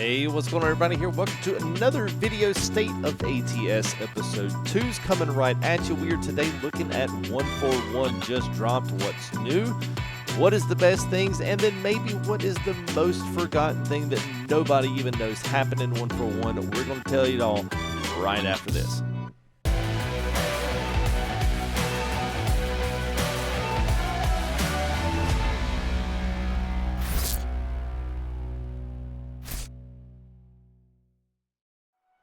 Hey, what's going on, everybody? Here, welcome to another video. State of ATS episode 2's coming right at you. We are today looking at 141 just dropped. What's new? What is the best things? And then maybe what is the most forgotten thing that nobody even knows happened in 141? We're going to tell you it all right after this.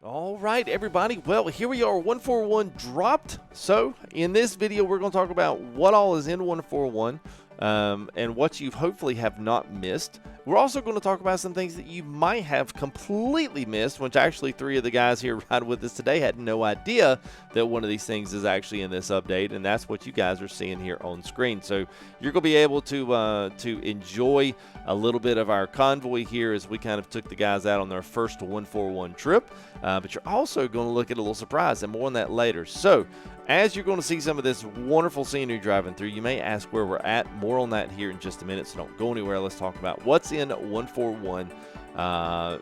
All right, everybody. Well, here we are, 141 dropped. So in this video, we're going to talk about what all is in 141 and what you hopefully have not missed. We're also going to talk about some things that you might have completely missed, which actually 3 of the guys here riding with us today had no idea that one of these things is actually in this update, and that's what you guys are seeing here on screen. So you're going to be able to enjoy a little bit of our convoy here as we kind of took the guys out on their first 141 trip, but you're also going to look at a little surprise, and more on that later. So as you're going to see some of this wonderful scenery driving through, you may ask where we're at. More on that here in just a minute, so don't go anywhere. Let's talk about what's in 141. I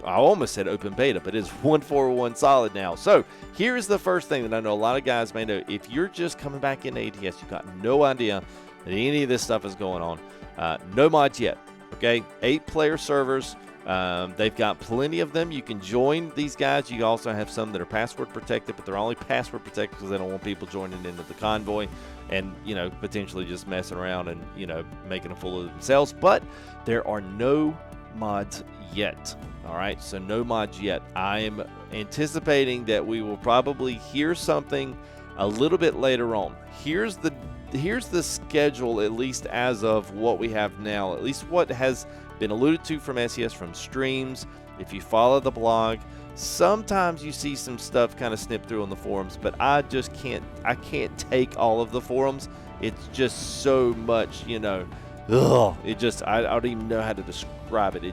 almost said open beta, but it's 141 solid now. So here's the first thing that I know a lot of guys may know. If you're just coming back into ATS, you've got no idea that any of this stuff is going on. No mods yet, okay? 8-player servers. They've got plenty of them. You can join these guys. You also have some that are password protected, but they're only password protected because they don't want people joining into the convoy and, you know, potentially just messing around and, you know, making a fool of themselves. But there are no mods yet. All right, so no mods yet. I am anticipating that we will probably hear something a little bit later on. Here's the schedule, at least as of what we have now, at least what has been alluded to from SES, from streams. If you follow the blog, sometimes you see some stuff kind of snip through on the forums, but I just can't take all of the forums. It's just so much, you know. It just, I don't even know how to describe it.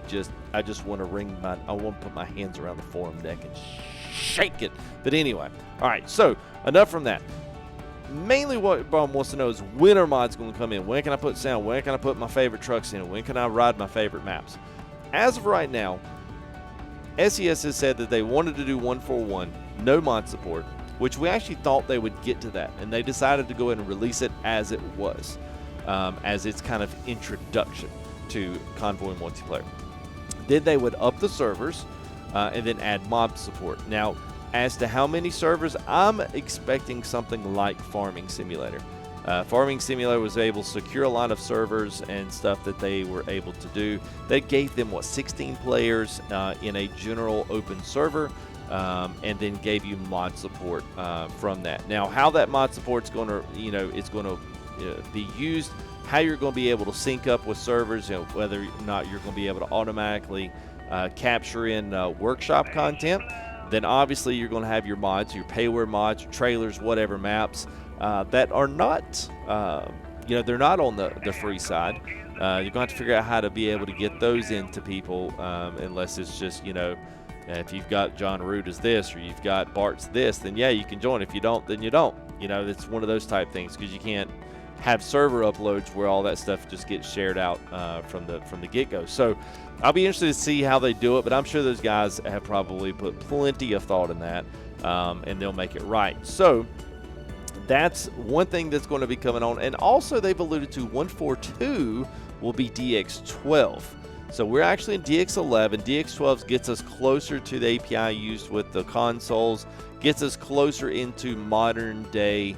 I just want to I want to put my hands around the forum deck and shake it. But anyway, all right, so enough from that. Mainly what Bob wants to know is when are mods going to come in? When can I put sound? When can I put my favorite trucks in? When can I ride my favorite maps? As of right now, SES has said that they wanted to do 141, no mod support, which we actually thought they would get to that, and they decided to go ahead and release it as it was, as its kind of introduction to Convoy multiplayer. Then they would up the servers and then add mod support. Now, as to how many servers, I'm expecting something like Farming Simulator. Farming Simulator was able to secure a lot of servers and stuff that they were able to do. They gave them, 16 players in a general open server, and then gave you mod support from that. Now, how that mod support's going to, it's going to be used, how you're going to be able to sync up with servers, whether or not you're going to be able to automatically capture in workshop content. Then obviously you're going to have your mods, your payware mods, your trailers, whatever maps that are not, they're not on the free side. You're going to have to figure out how to be able to get those into people, unless it's just, if you've got John Root as this or you've got Bart's this, then yeah, you can join. If you don't, then you don't. It's one of those type things because you can't have server uploads where all that stuff just gets shared out from the get-go. So I'll be interested to see how they do it, but I'm sure those guys have probably put plenty of thought in that, and they'll make it right. So that's one thing that's going to be coming on. And also they've alluded to 142 will be DX12. So we're actually in DX11. DX12 gets us closer to the API used with the consoles, gets us closer into modern day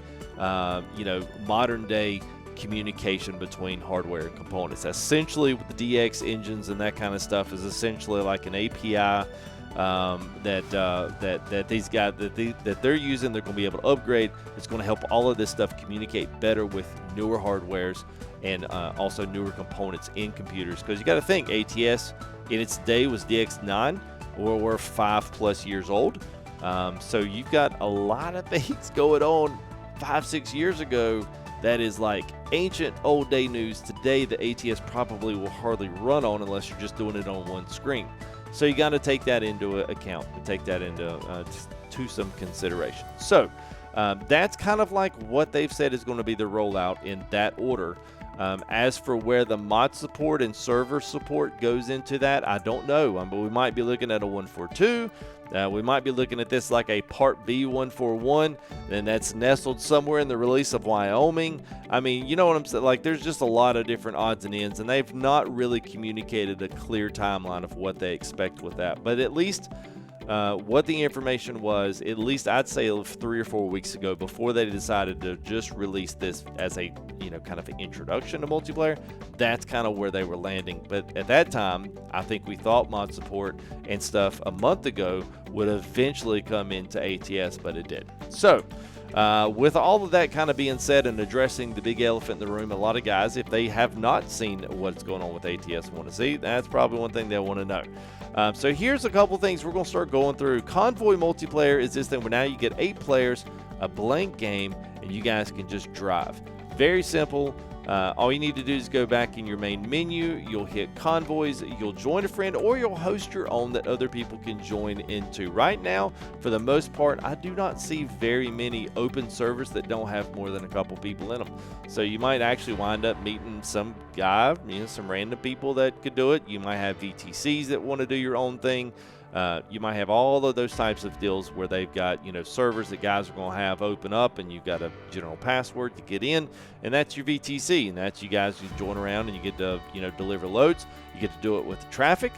communication between hardware and components. Essentially, with the DX engines and that kind of stuff is essentially like an API that these guys that they're using. They're going to be able to upgrade. It's going to help all of this stuff communicate better with newer hardwares and also newer components in computers. Because you got to think, ATS in its day was DX9, or we're 5+ years old. So you've got a lot of things going on 5-6 years ago that is like ancient old day news. Today the ATS probably will hardly run on unless you're just doing it on one screen. So you got to take that into account and take that into to some consideration. So that's kind of like what they've said is going to be the rollout in that order. As for where the mod support and server support goes into that, I don't know. But we might be looking at a 142. We might be looking at this like a Part B 141, then that's nestled somewhere in the release of Wyoming. I mean, you know what I'm saying? Like, there's just a lot of different odds and ends, and they've not really communicated a clear timeline of what they expect with that. But at least what the information was, at least I'd say 3 or 4 weeks ago, before they decided to just release this as a, you know, kind of an introduction to multiplayer, that's kind of where they were landing. But at that time, I think we thought mod support and stuff a month ago would eventually come into ATS, but it did. So with all of that kind of being said and addressing the big elephant in the room, a lot of guys, if they have not seen what's going on with ATS, want to see, that's probably one thing they'll want to know. So here's a couple things we're going to start going through. Convoy multiplayer is this thing where now you get 8 players, a blank game, and you guys can just drive. Very simple. All you need to do is go back in your main menu, you'll hit convoys, you'll join a friend, or you'll host your own that other people can join into. Right now, for the most part, I do not see very many open servers that don't have more than a couple people in them. So you might actually wind up meeting some guy, you know, some random people that could do it. You might have VTCs that want to do your own thing. You might have all of those types of deals where they've got, you know, servers that guys are going to have open up, and you've got a general password to get in, and that's your VTC, and that's you guys who join around and you get to, you know, deliver loads. You get to do it with the traffic.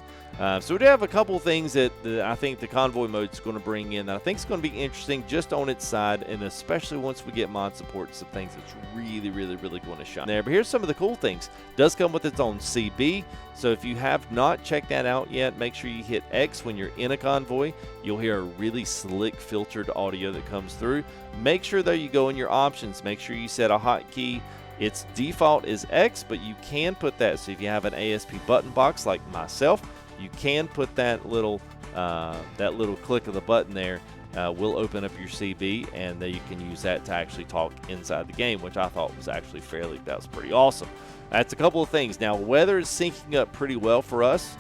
So we do have a couple things that I think the convoy mode is going to bring in that I think is going to be interesting just on its side, and especially once we get mod support, some things that's really, really, really going to shine there. But here's some of the cool things. It does come with its own CB, so if you have not checked that out yet, make sure you hit X when you're in a convoy. You'll hear a really slick filtered audio that comes through. Make sure though you go in your options, make sure you set a hotkey. Its default is X, but you can put that, so if you have an ASP button box like myself, you can put that little click of the button there will open up your CB, and then you can use that to actually talk inside the game, which I thought was actually that was pretty awesome. That's a couple of things. Now, weather is syncing up pretty well for us.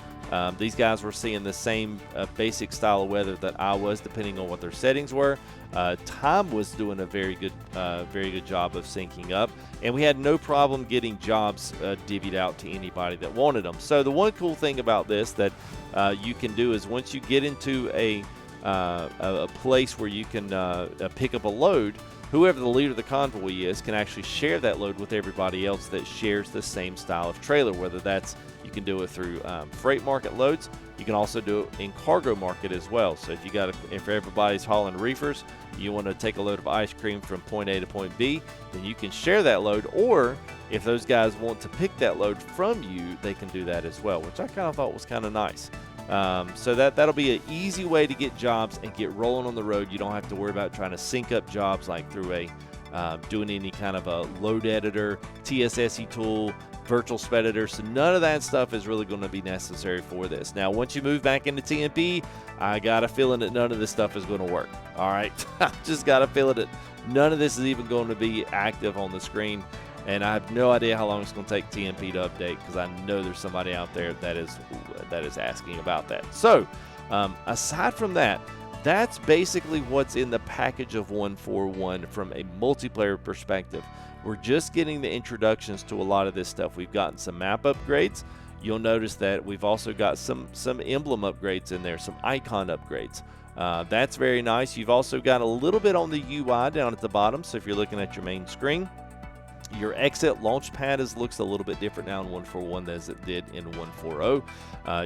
These guys were seeing the same basic style of weather that I was, depending on what their settings were. Time was doing a very good job of syncing up, and we had no problem getting jobs divvied out to anybody that wanted them. So the one cool thing about this that you can do is once you get into a place where you can pick up a load, whoever the leader of the convoy is can actually share that load with everybody else that shares the same style of trailer, whether that's you can do it through freight market loads. You can also do it in cargo market as well. So if everybody's hauling reefers, you want to take a load of ice cream from point A to point B, then you can share that load. Or if those guys want to pick that load from you, they can do that as well, which I kind of thought was kind of nice. So that'll be an easy way to get jobs and get rolling on the road. You don't have to worry about trying to sync up jobs like through doing any kind of a load editor, TSSE tool, virtual spread editor. So none of that stuff is really going to be necessary for this. Now, once you move back into TMP, I got a feeling that none of this stuff is going to work. All right, I just got a feeling that none of this is even going to be active on the screen. And I have no idea how long it's going to take TMP to update, because I know there's somebody out there that is asking about that. So aside from that, that's basically what's in the package of 141 from a multiplayer perspective. We're just getting the introductions to a lot of this stuff. We've gotten some map upgrades. You'll notice that we've also got some emblem upgrades in there, some icon upgrades. That's very nice. You've also got a little bit on the UI down at the bottom. So if you're looking at your main screen, your exit launch pad looks a little bit different now in 141 as it did in 140.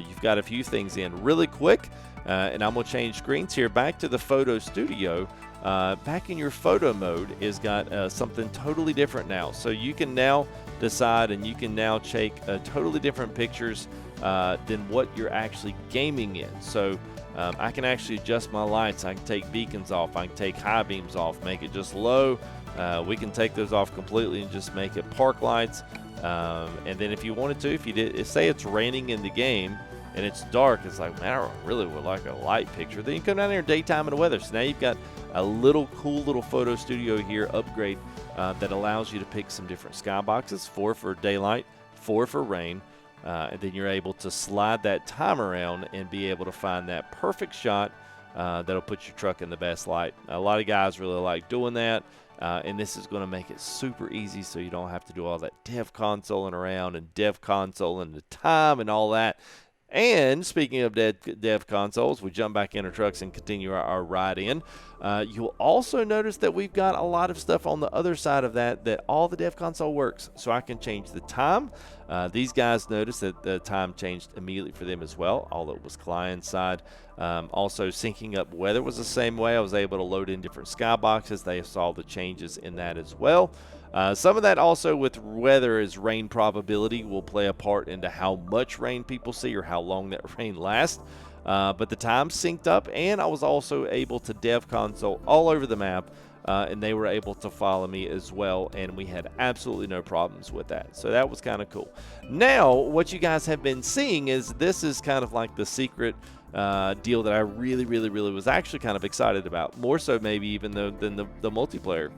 You've got a few things in really quick, and I'm going to change screens here. Back to the photo studio. Back in your photo mode is got something totally different now. So you can now decide, and you can now take totally different pictures than what you're actually gaming in. So I can actually adjust my lights. I can take beacons off. I can take high beams off, make it just low. We can take those off completely and just make it park lights. And then if you wanted to, if you did, say it's raining in the game and it's dark, it's like, man, I really would like a light picture. Then you come down here daytime and the weather. So now you've got a cool little photo studio here upgrade that allows you to pick some different skyboxes, 4 for daylight, 4 for rain. And then you're able to slide that time around and be able to find that perfect shot that'll put your truck in the best light. A lot of guys really like doing that. And this is going to make it super easy so you don't have to do all that dev consoling around and dev console and the time and all that. And speaking of dev consoles, we jump back in our trucks and continue our ride in. You'll also notice that we've got a lot of stuff on the other side of that all the dev console works. So I can change the time. These guys noticed that the time changed immediately for them as well, although it was client side. Also syncing up weather was the same way. I was able to load in different skyboxes. They saw the changes in that as well. Some of that also with weather is rain probability will play a part into how much rain people see or how long that rain lasts. But the time synced up, and I was also able to dev console all over the map, and they were able to follow me as well, and we had absolutely no problems with that. So that was kind of cool. Now, what you guys have been seeing is this is kind of like the secret deal that I really was actually kind of excited about, more so maybe even than the multiplayer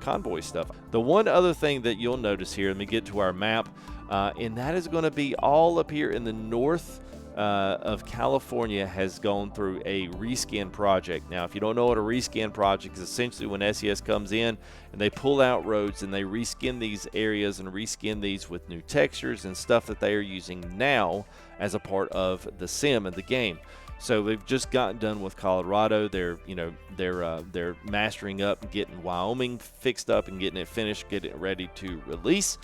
convoy stuff. The one other thing that you'll notice here, let me get to our map, and that is going to be all up here in the north of California has gone through a reskin project. Now, if you don't know what a reskin project is, essentially when SES comes in and they pull out roads and they reskin these areas and reskin these with new textures and stuff that they are using now as a part of the sim and the game. So they've just gotten done with Colorado. They're mastering up and getting Wyoming fixed up and getting it finished, getting it ready to release.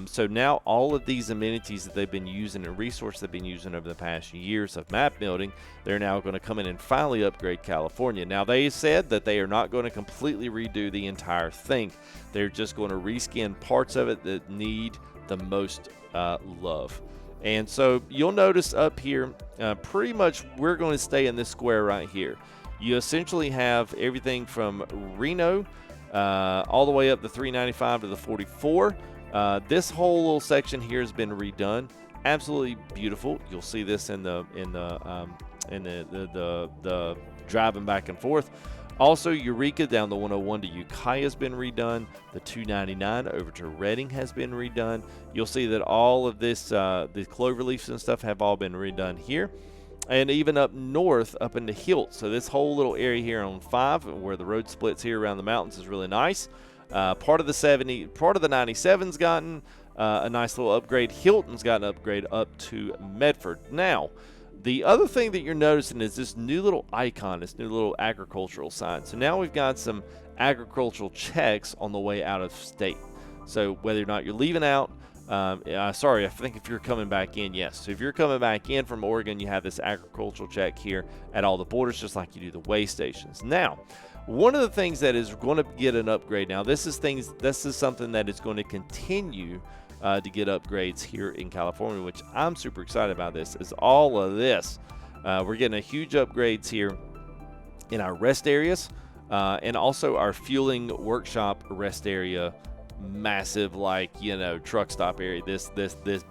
So now all of these amenities that they've been using and resources they've been using over the past years of map building, they're now going to come in and finally upgrade California. Now, they said that they are not going to completely redo the entire thing. They're just going to reskin parts of it that need the most love. And so you'll notice up here, pretty much we're going to stay in this square right here. You essentially have everything from Reno all the way up the 395 to the 44. This whole little section here has been redone. Absolutely beautiful. You'll see this in the driving back and forth. Also, Eureka down the 101 to Ukiah has been redone. The 299 over to Redding has been redone. You'll see that all of this, the clover leaves and stuff have all been redone here. And even up north, up into Hilt. So this whole little area here on 5, where the road splits here around the mountains, is really nice. Part of the 97's gotten a nice little upgrade. Hilton's got an upgrade up to Medford. Now, the other thing that you're noticing is this new little icon, this new little agricultural sign. So now we've got some agricultural checks on the way out of state. So whether or not you're leaving out, sorry, I think if you're coming back in, yes. So if you're coming back in from Oregon, you have this agricultural check here at all the borders, just like you do the way stations. Now, one of the things that is going to get an upgrade now, this is something that is going to continue to get upgrades here in California, which I'm super excited about. This is all of this. We're getting a huge upgrades here in our rest areas and also our fueling workshop rest area. Massive, like, truck stop area. This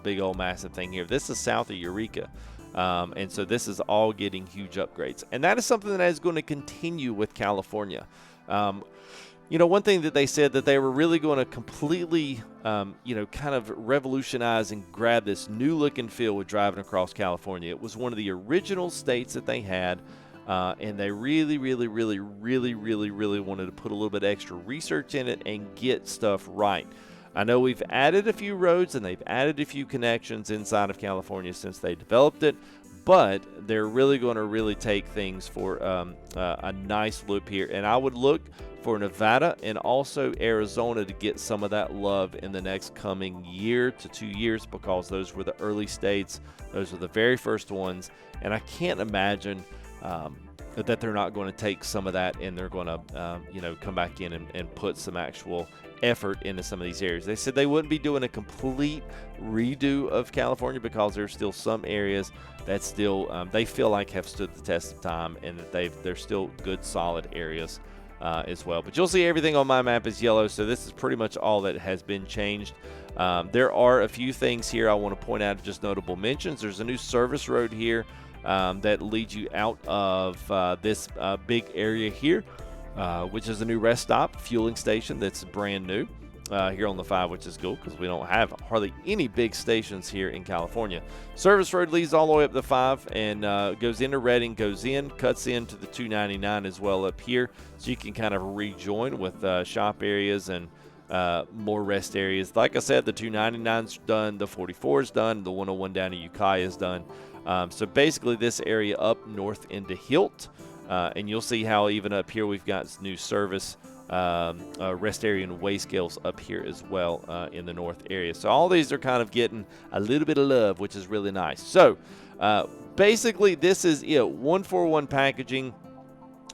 big old massive thing here. This is south of Eureka. And so this is all getting huge upgrades. And that is something that is going to continue with California. One thing that they said that they were really going to completely, kind of revolutionize and grab this new look and feel with driving across California. It was one of the original states that they had. And they really wanted to put a little bit extra research in it and get stuff right. I know we've added a few roads and they've added a few connections inside of California since they developed it, but they're really going to take things for a nice loop here. And I would look for Nevada and also Arizona to get some of that love in the next coming year to 2 years, because those were the early states. Those were the very first ones. And I can't imagine that they're not going to take some of that and they're going to, come back in and put some actual effort into some of these areas. They said they wouldn't be doing a complete redo of California because there's still some areas that still they feel like have stood the test of time and that they're still good, solid areas as well. But you'll see everything on my map is yellow, so this is pretty much all that has been changed. There are a few things here I want to point out, just notable mentions. There's a new service road here that leads you out of this big area here, which is a new rest stop, fueling station that's brand new. here on the 5, which is cool because we don't have hardly any big stations here in California. Service road leads all the way up the 5 and goes into Redding, goes in, cuts into the 299 as well up here, so you can kind of rejoin with shop areas and more rest areas. Like I said, the 299's done, the 44's done, the 101 down to Ukiah is done. So basically this area up north into Hilt, and you'll see how even up here we've got new service rest area and weigh scales up here as well in the north area. So all these are kind of getting a little bit of love, which is really nice. So basically this is it, 141 packaging.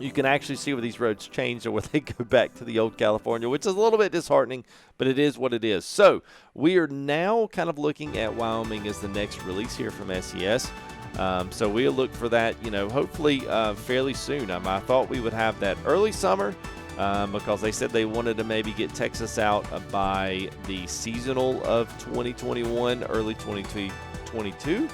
You can actually see where these roads changed or where they go back to the old California, which is a little bit disheartening, but it is what it is. So we are now kind of looking at Wyoming as the next release here from SES. So we'll look for that, you know, hopefully fairly soon. I thought we would have that early summer because they said they wanted to maybe get Texas out by the seasonal of 2021, early 2022.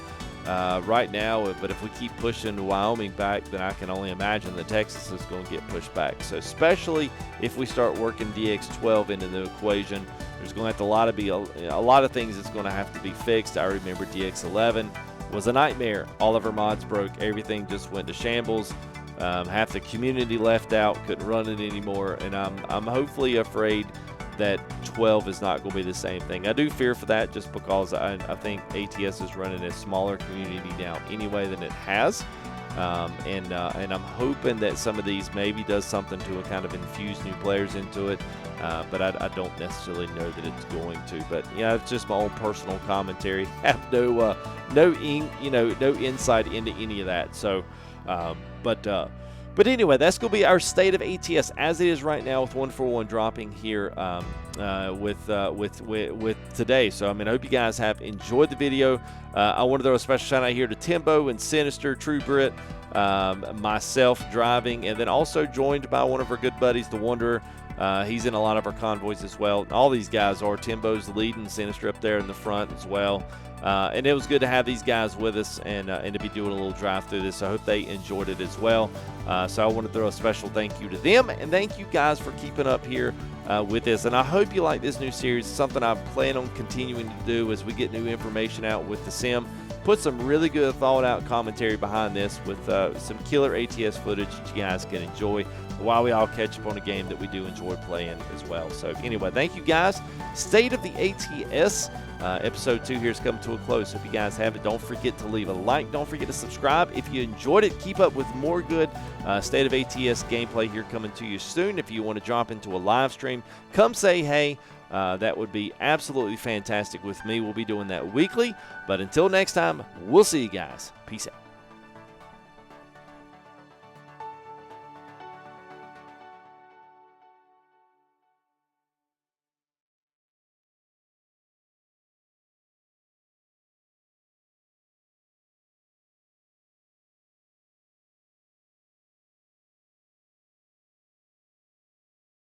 Right now, but if we keep pushing Wyoming back, then I can only imagine that Texas is going to get pushed back. So especially if we start working DX12 into the equation, there's going to have to be a lot of things that's going to have to be fixed. I remember DX11 was a nightmare. All of our mods broke. Everything just went to shambles. Half the community left out, couldn't run it anymore, and I'm hopefully afraid that 12 is not going to be the same thing. I do fear for that just because I think ATS is running a smaller community now anyway than it has. And I'm hoping that some of these maybe does something to kind of infuse new players into it. But I don't necessarily know that it's going to. But yeah, it's just my own personal commentary. Have no insight into any of that. So, but anyway, that's going to be our state of ATS as it is right now with 141 dropping here with today. So, I mean, I hope you guys have enjoyed the video. I want to throw a special shout out here to Timbo and Sinister, True Brit, myself driving, and then also joined by one of our good buddies, the Wanderer. He's in a lot of our convoys as well. All these guys are. Timbo's leading, Sinister up there in the front as well. And it was good to have these guys with us and to be doing a little drive through this. So I hope they enjoyed it as well. So I want to throw a special thank you to them, and thank you guys for keeping up here with this. And I hope you like this new series. It's something I plan on continuing to do as we get new information out with the sim. Put some really good thought out commentary behind this with some killer ATS footage that you guys can enjoy while we all catch up on a game that we do enjoy playing as well. So anyway, thank you guys. State of the ATS episode 2 here is coming to a close. If you guys have it, don't forget to leave a like. Don't forget to subscribe. If you enjoyed it, keep up with more good State of ATS gameplay here coming to you soon. If you want to drop into a live stream, come say hey. That would be absolutely fantastic with me. We'll be doing that weekly. But until next time, we'll see you guys. Peace out.